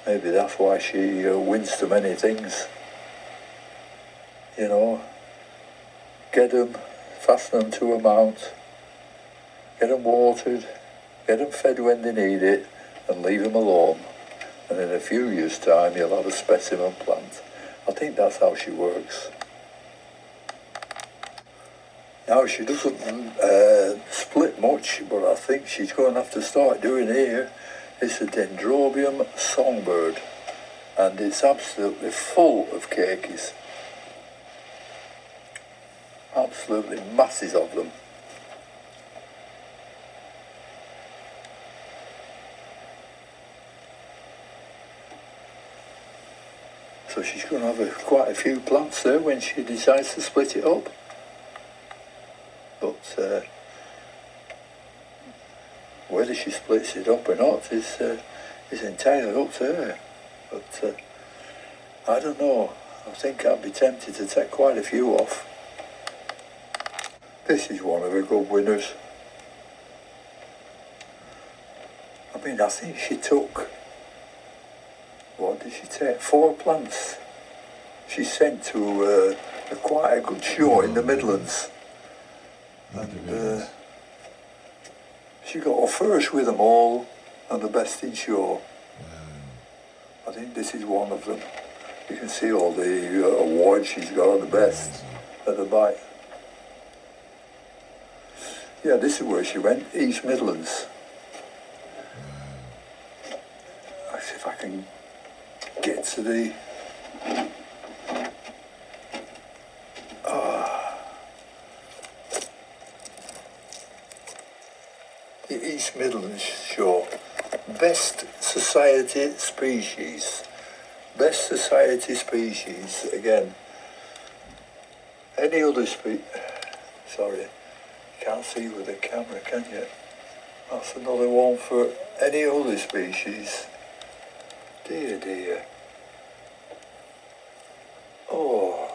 Maybe that's why she wins so many things. You know, get them, fasten them to a mount, get them watered, get them fed when they need it, and leave them alone. And in a few years' time, you'll have a specimen plant. I think that's how she works. Now, she doesn't split much, but I think she's going to have to start doing here. It's a Dendrobium songbird, and it's absolutely full of cakeys. Absolutely masses of them. So she's going to have quite a few plants there when she decides to split it up. But whether she splits it up or not is entirely up to her. But I don't know. I think I'd be tempted to take quite a few off. This is one of her good winners. I mean, I think she took, what did she take? 4 plants. She sent to quite a good show in the Midlands. And she got a first with them all and the best in show. I think this is one of them. You can see all the awards she's got on the best at the back. Yeah, this is where she went, East Midlands. Let's see if I can get to the... the East Midlands show. Best Society Species. Best Society Species. Again, any other sorry, can't see with the camera, can you? That's another one for any other species. Dear, dear. Oh.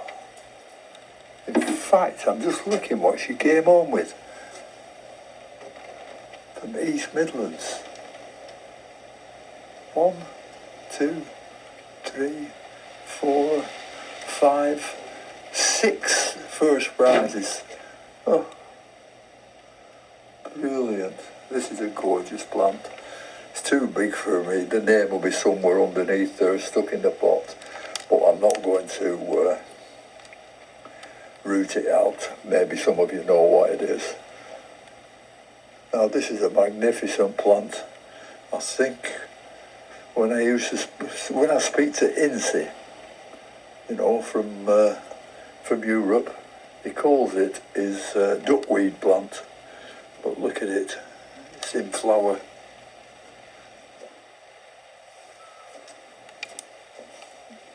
In fact, I'm just looking what she came home with. From East Midlands. 1, 2, 3, 4, 5, 6 first prizes. Oh, brilliant. This is a gorgeous plant. It's too big for me. The name will be somewhere underneath there, stuck in the pot. But I'm not going to root it out. Maybe some of you know what it is. Now, this is a magnificent plant. I think when I speak to Incy, you know, from Europe, he calls it his duckweed plant. But look at it, it's in flower.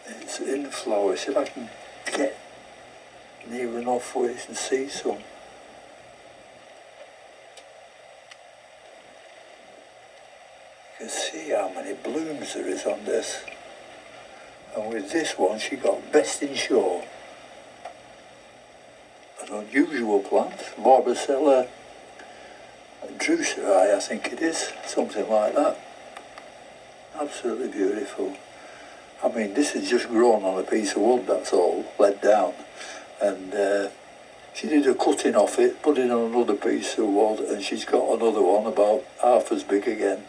It's in flower. See if I can get near enough where you can see some. You can see how many blooms there is on this. And with this one, she got best in show. An unusual plant, Barbacella druseri, I think it is, something like that. Absolutely beautiful. I mean, this has just grown on a piece of wood, that's all, let down. And she did a cutting off it, put it on another piece of wood, and she's got another one about half as big again.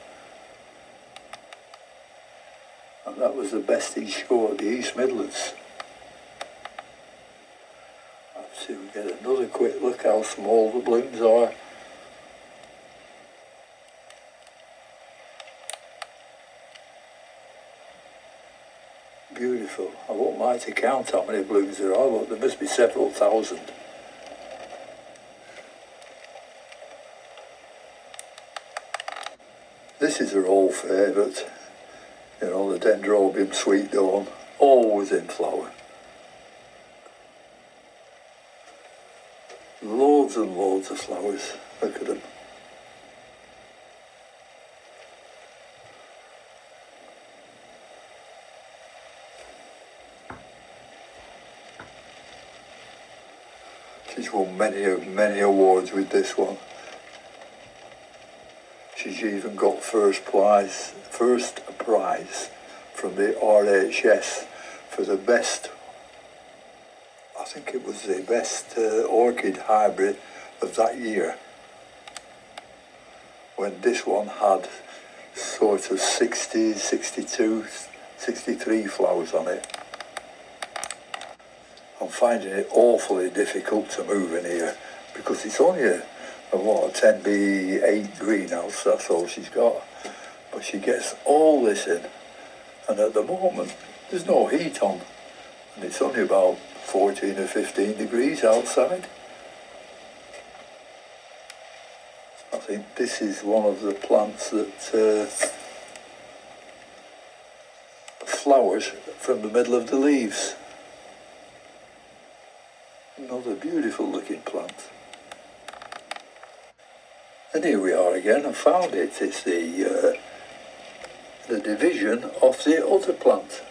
And that was the best in show at the East Midlands. Let's see if we get another quick look how small the blooms are. Beautiful. I won't like to count how many blooms there are, but there must be several thousand. This is her old favourite. You know, the Dendrobium sweet dawn, always in flower. Loads and loads of flowers. Look at them. She's won many awards with this one. She's even got first prize from the RHS for the best, I think it was the best orchid hybrid of that year, when this one had sort of 60, 62, 63 flowers on it. I'm finding it awfully difficult to move in here because it's only a 10B8 greenhouse, that's all she's got. But she gets all this in, and at the moment there's no heat on, and it's only about 14 or 15 degrees outside. I think this is one of the plants that flowers from the middle of the leaves. Another beautiful looking plant. And here we are again, I found it. It's the division of the other plant.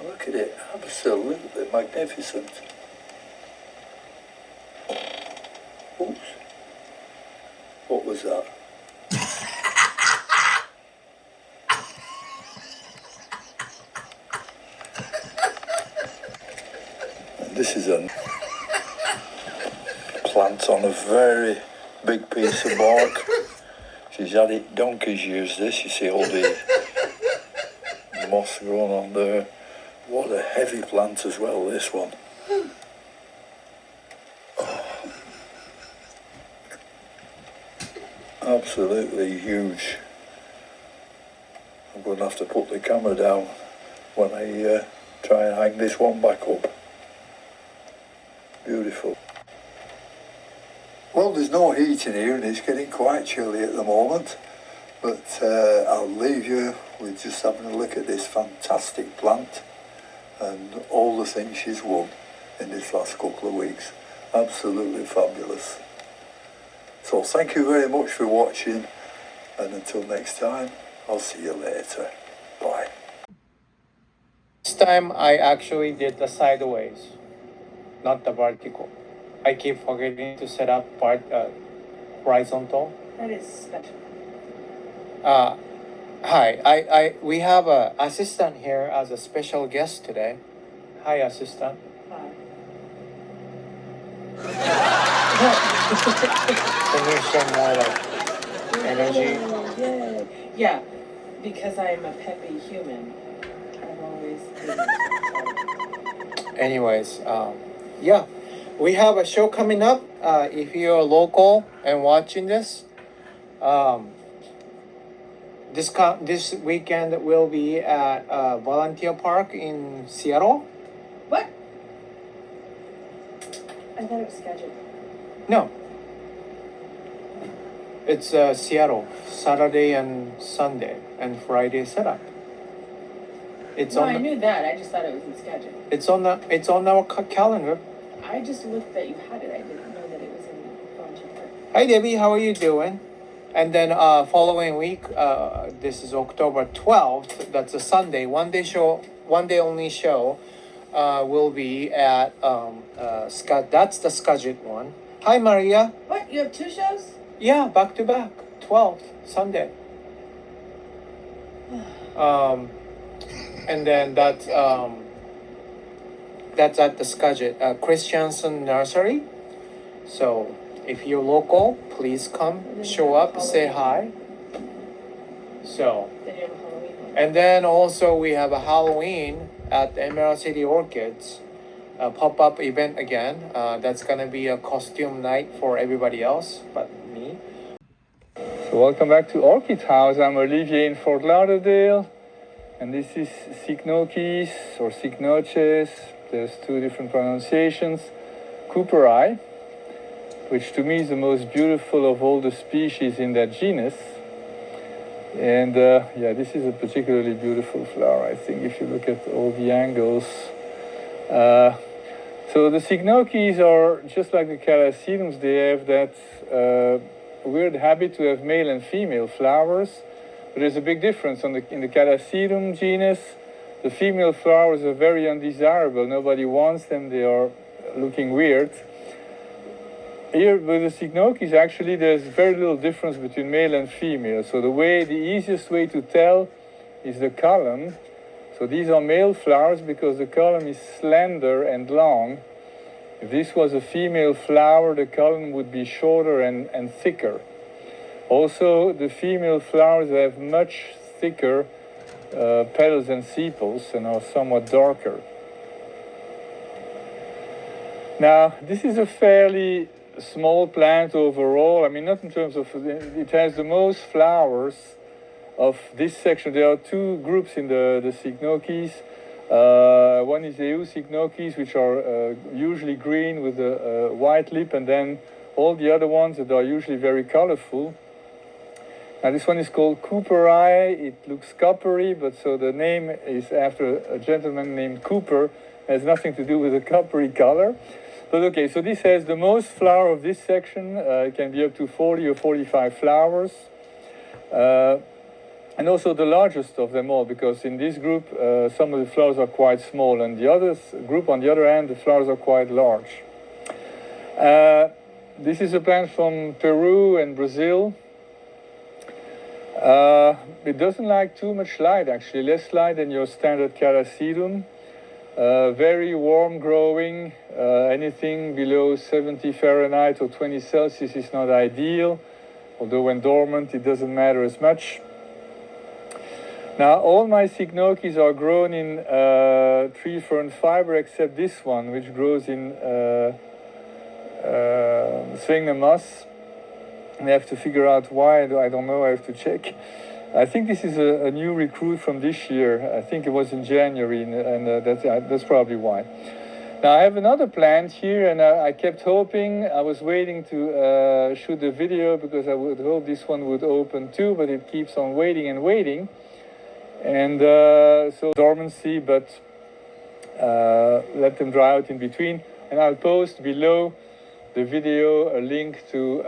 Look at it, absolutely magnificent. Oops. What was that? And this is a plant on a very big piece of bark. She's had it donkey's years, this. You see all the moss growing on there. What a heavy plant as well, this one. Oh. Absolutely huge. I'm going to have to put the camera down when I try and hang this one back up. Beautiful. Well, there's no heat in here and it's getting quite chilly at the moment, but I'll leave you with just having a look at this fantastic plant and all the things she's won in this last couple of weeks. Absolutely fabulous. So thank you very much for watching, and until next time, I'll see you later. Bye. This time I actually did the sideways, not the vertical. I keep forgetting to set up horizontal. That is special. Hi, we have a assistant here as a special guest today. Hi, assistant. Hi. Can you show more like energy? Yay. Yeah, because I am a peppy human. I've always been. Anyways, yeah, we have a show coming up. If you're local and watching this, this weekend will be at Volunteer Park in Seattle. What? I thought it was scheduled. No. It's Seattle, Saturday and Sunday, and Friday setup. It's No, on. I knew that. I just thought it wasn't scheduled. It's on our calendar. I just looked that you had it. I didn't know that it was in Volunteer Park. Hi Debbie, how are you doing? And then following week, this is October 12th. That's a Sunday. One day only show. Will be at that's the scheduled one. Hi Maria. What? You have two shows? Yeah, back to back. 12th Sunday. And then that's at the Skagit Christiansen Nursery. So if you're local, please come, show up, say hi. So, and then also we have a Halloween at the Emerald City Orchids, a pop-up event again. That's gonna be a costume night for everybody else but me. So welcome back to Orchid House. I'm Olivier in Fort Lauderdale, and this is Cychnoches or Cychnoches. There's two different pronunciations. Cooperi, which to me is the most beautiful of all the species in that genus. And yeah, this is a particularly beautiful flower, I think, if you look at all the angles. So the Cychnoches are just like the Catasetums. They have that weird habit to have male and female flowers. But there's a big difference. In the Catasetum genus, the female flowers are very undesirable. Nobody wants them. They are looking weird. Here with the Cychnoches, actually, there's very little difference between male and female. So the easiest way to tell is the column. So these are male flowers because the column is slender and long. If this was a female flower, the column would be shorter and thicker. Also, the female flowers have much thicker petals and sepals and are somewhat darker. Now, this is a fairly small plant overall. I mean, not in terms of, it has the most flowers of this section. There are two groups in the Cychnoches. One is EU Cychnoches, which are usually green with a white lip, and then all the other ones that are usually very colorful. Now this one is called Cooperi. It looks coppery, but so the name is after a gentleman named Cooper. It has nothing to do with the coppery color. But okay, so this has the most flower of this section. It can be up to 40 or 45 flowers. And also the largest of them all, because in this group, some of the flowers are quite small, and the other group, on the other hand, the flowers are quite large. This is a plant from Peru and Brazil. It doesn't like too much light, actually, less light than your standard Catasetum. Very warm growing, anything below 70 Fahrenheit or 20 Celsius is not ideal, although when dormant it doesn't matter as much. Now all my Cychnoches are grown in tree fern fiber except this one, which grows in sphagnum moss. I have to figure out why, I don't know, I have to check. I think this is a new recruit from this year. I think it was in January, and that's probably why. Now I have another plant here, and I kept hoping, I was waiting to shoot the video because I would hope this one would open too, but it keeps on waiting and waiting. And so dormancy, but let them dry out in between. And I'll post below the video a link to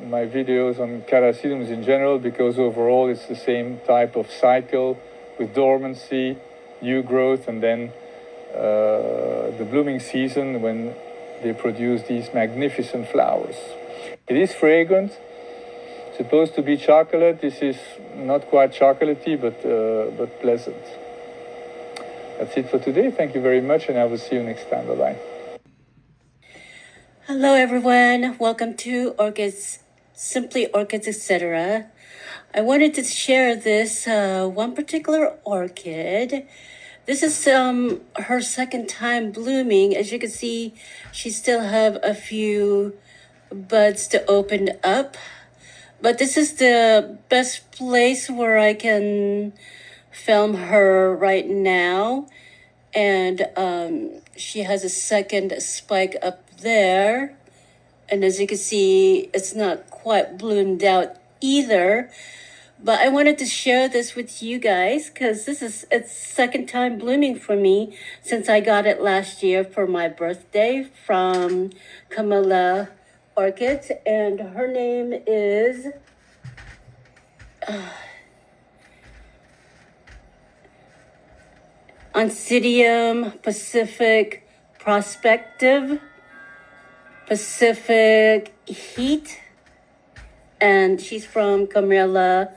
my videos on Catasetums in general, because overall it's the same type of cycle with dormancy, new growth, and then the blooming season when they produce these magnificent flowers. It is fragrant, supposed to be chocolate. This is not quite chocolatey, but pleasant. That's it for today. Thank you very much, and I will see you next time. Bye-bye. Hello everyone, welcome to Orchids, Simply Orchids, etc. I wanted to share this one particular orchid. This is her second time blooming. As you can see, she still have a few buds to open up. But this is the best place where I can film her right now. And she has a second spike up there, and as you can see, it's not quite bloomed out either, but I wanted to share this with you guys because it's second time blooming for me since I got it last year for my birthday from Camilla Orchids, and her name is Oncidium Pacific Prospective, Pacific Heat, and she's from Camilla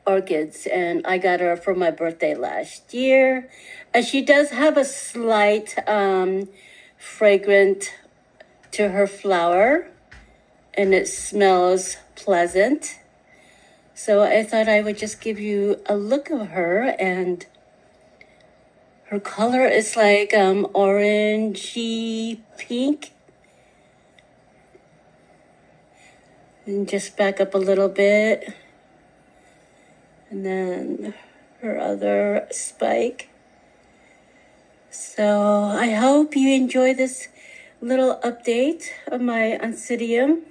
orchids, and I got her for my birthday last year. And she does have a slight fragrant to her flower, and it smells pleasant. So I thought I would just give you a look of her, and her color is like orangey pink. And just back up a little bit. And then her other spike. So I hope you enjoy this little update of my Oncidium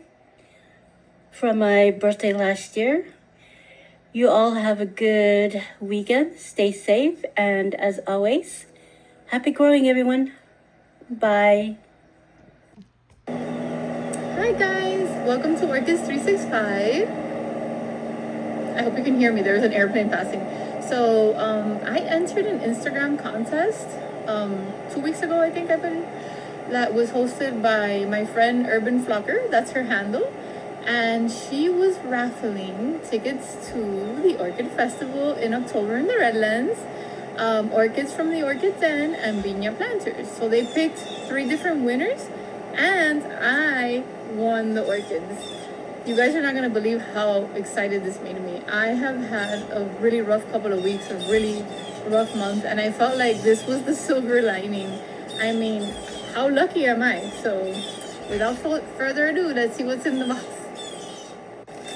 from my birthday last year. You all have a good weekend. Stay safe. And as always, happy growing, everyone. Bye. Hi guys, welcome to Orchids 365. I hope you can hear me. There's an airplane passing. So I entered an Instagram contest 2 weeks ago, I think I put it, that was hosted by my friend Urban Flocker. That's her handle. And she was raffling tickets to the Orchid Festival in October in the Redlands. Orchids from the Orchid Den and Viña Planters. So they picked 3 different winners, and I won the orchids. You guys are not going to believe how excited this made me. I have had a really rough couple of weeks, a really rough month, and I felt like this was the silver lining. I mean, how lucky am I? So without further ado, let's see what's in the box.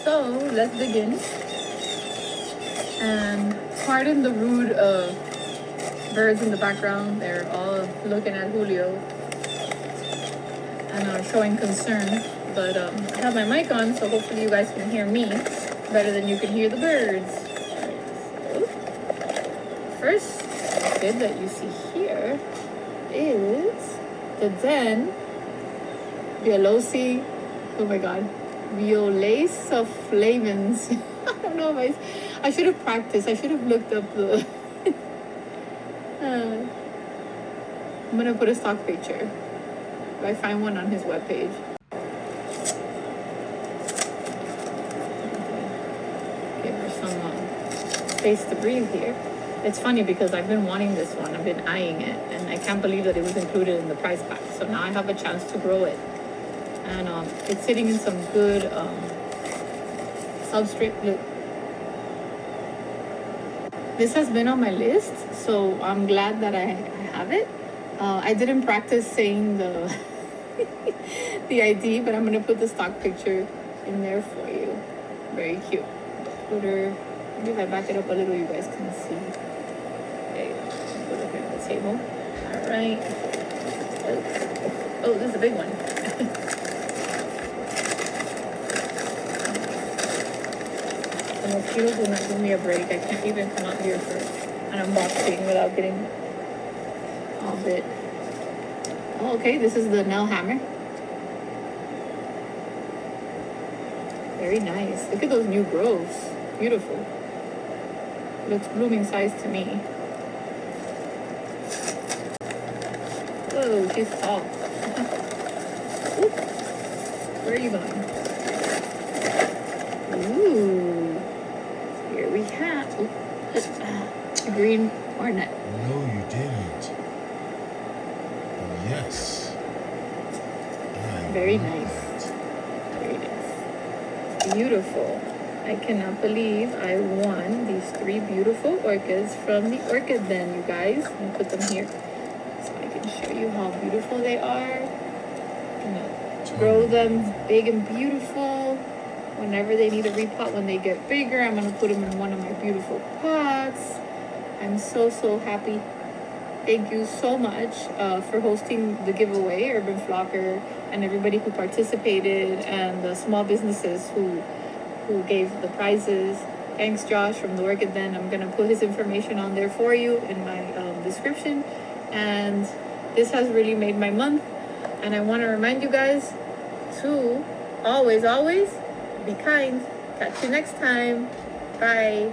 So let's begin. And pardon the rude birds in the background. They're all looking at Julio and are showing concern. But I have my mic on, so hopefully you guys can hear me better than you can hear the birds. So, first orchid that you see here is the Den Eplc, oh my god, Violace of Flamens. I don't know if I should have practiced. I should have looked up the... I'm gonna put a stock picture if I find one on his webpage. Give her some space to breathe here. It's funny because I've been wanting this one. I've been eyeing it, and I can't believe that it was included in the price pack. So now I have a chance to grow it. And it's sitting in some good substrate. Look. This has been on my list, so I'm glad that I have it. I didn't practice saying the the ID, but I'm gonna put the stock picture in there for you. Very cute. Put her. Maybe if I back it up a little, you guys can see. Okay, put her here on the table. All right. Oh, this is a big one. The mosquitoes will not give me a break. I can't even come out here for an unboxing without getting all bit. Oh, okay, this is the nail hammer. Very nice. Look at those new growths. Beautiful. Looks blooming size to me. Whoa, she's tall. Where are you going? Ooh. Here we have a green hornet. No, you didn't. Yes. Very nice. Very nice. Beautiful. I cannot believe I won these 3 beautiful orchids from the Orchid Den, you guys. Let me put them here so I can show you how beautiful they are. I'm gonna grow them big and beautiful. Whenever they need a repot, when they get bigger, I'm gonna put them in one of my beautiful pots. I'm so happy. Thank you so much for hosting the giveaway, Urban Flocker, and everybody who participated, and the small businesses who gave the prizes. Thanks, Josh from the Orchid Den. I'm gonna put his information on there for you in my description. And this has really made my month. And I want to remind you guys to always be kind. Catch you next time. Bye.